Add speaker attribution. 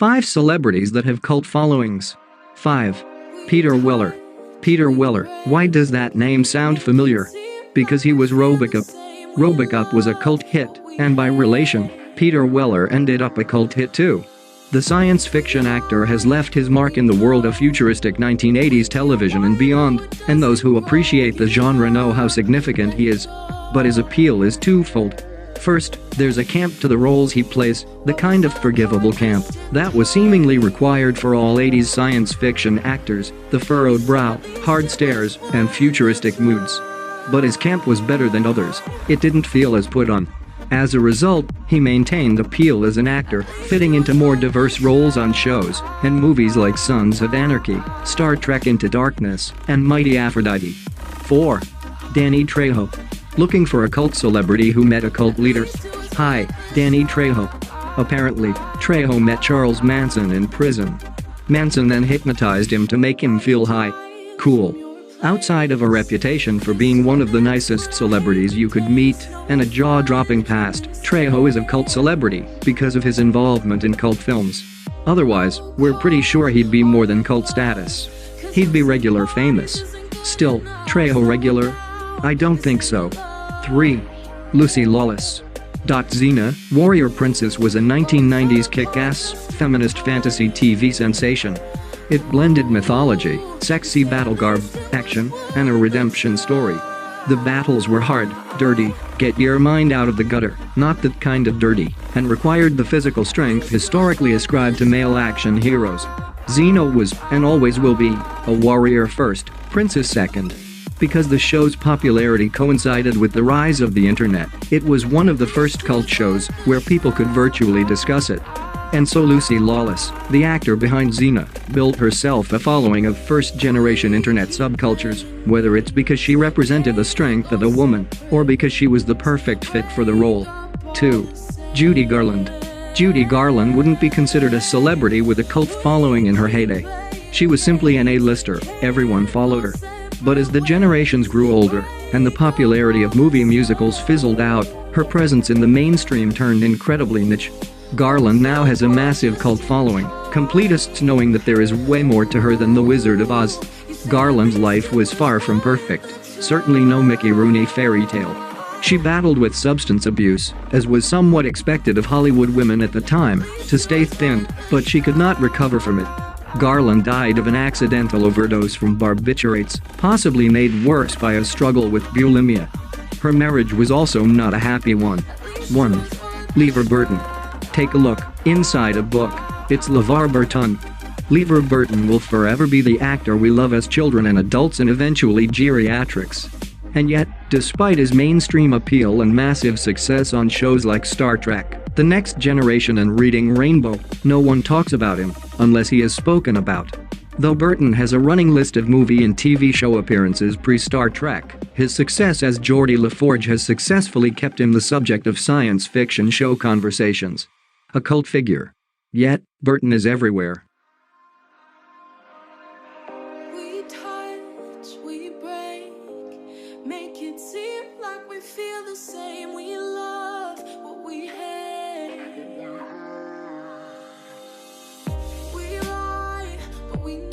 Speaker 1: 5 celebrities that have cult followings. 5. Peter Weller. Peter Weller, why does that name sound familiar? Because he was Robocop. Robocop was a cult hit, and by relation, Peter Weller ended up a cult hit too. The science fiction actor has left his mark in the world of futuristic 1980s television and beyond, and those who appreciate the genre know how significant he is. But his appeal is twofold. First, there's a camp to the roles he plays, the kind of forgivable camp that was seemingly required for all 80s science fiction actors, the furrowed brow, hard stares, and futuristic moods. But his camp was better than others, it didn't feel as put on. As a result, he maintained appeal as an actor, fitting into more diverse roles on shows and movies like Sons of Anarchy, Star Trek Into Darkness, and Mighty Aphrodite. 4. Danny Trejo. Looking for a cult celebrity who met a cult leader? Hi, Danny Trejo. Apparently, Trejo met Charles Manson in prison. Manson then hypnotized him to make him feel high. Cool. Outside of a reputation for being one of the nicest celebrities you could meet and a jaw-dropping past, Trejo is a cult celebrity because of his involvement in cult films. Otherwise, we're pretty sure he'd be more than cult status. He'd be regular famous. Still, Trejo regular? I don't think so. 3. Lucy Lawless. Xena, Warrior Princess was a 1990s kick-ass, feminist fantasy TV sensation. It blended mythology, sexy battle garb, action, and a redemption story. The battles were hard, dirty, get your mind out of the gutter, not that kind of dirty, and required the physical strength historically ascribed to male action heroes. Xena was, and always will be, a warrior first, princess second. Because the show's popularity coincided with the rise of the internet, it was one of the first cult shows where people could virtually discuss it. And so Lucy Lawless, the actor behind Xena, built herself a following of first-generation internet subcultures, whether it's because she represented the strength of a woman, or because she was the perfect fit for the role. 2. Judy Garland. Judy Garland wouldn't be considered a celebrity with a cult following in her heyday. She was simply an A-lister, everyone followed her. But as the generations grew older, and the popularity of movie musicals fizzled out, her presence in the mainstream turned incredibly niche. Garland now has a massive cult following, completists knowing that there is way more to her than the Wizard of Oz. Garland's life was far from perfect, certainly no Mickey Rooney fairy tale. She battled with substance abuse, as was somewhat expected of Hollywood women at the time, to stay thin, but she could not recover from it. Garland died of an accidental overdose from barbiturates, possibly made worse by a struggle with bulimia. Her marriage was also not a happy one. 1. LeVar Burton. Take a look inside a book. It's LeVar Burton. LeVar Burton will forever be the actor we love as children and adults and eventually geriatrics. And yet, despite his mainstream appeal and massive success on shows like Star Trek, The Next Generation and Reading Rainbow, no one talks about him, unless he is spoken about. Though Burton has a running list of movie and TV show appearances pre-Star Trek, his success as Geordi LaForge has successfully kept him the subject of science fiction show conversations. A cult figure. Yet, Burton is everywhere.
Speaker 2: We touch, we break, make it seem like we feel the same. We love what we hate. We lie, but we